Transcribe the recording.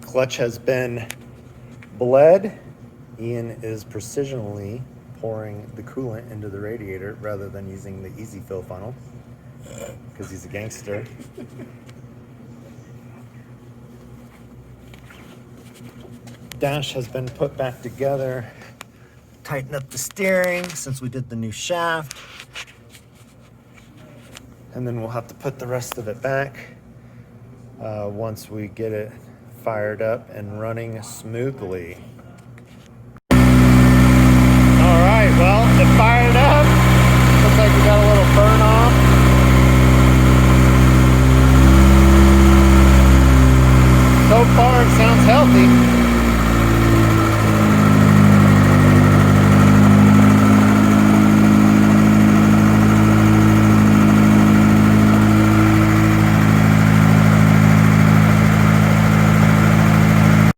Clutch has been bled. Ian is precisionally pouring the coolant into the radiator rather than using the easy fill funnel because he's a gangster. Dash has been put back together. Tighten up the steering since we did the new shaft. And then we'll have to put the rest of it back once we get it fired up and running smoothly. All right, well, it fired up. Looks like we got a little burn off. So far, it sounds healthy.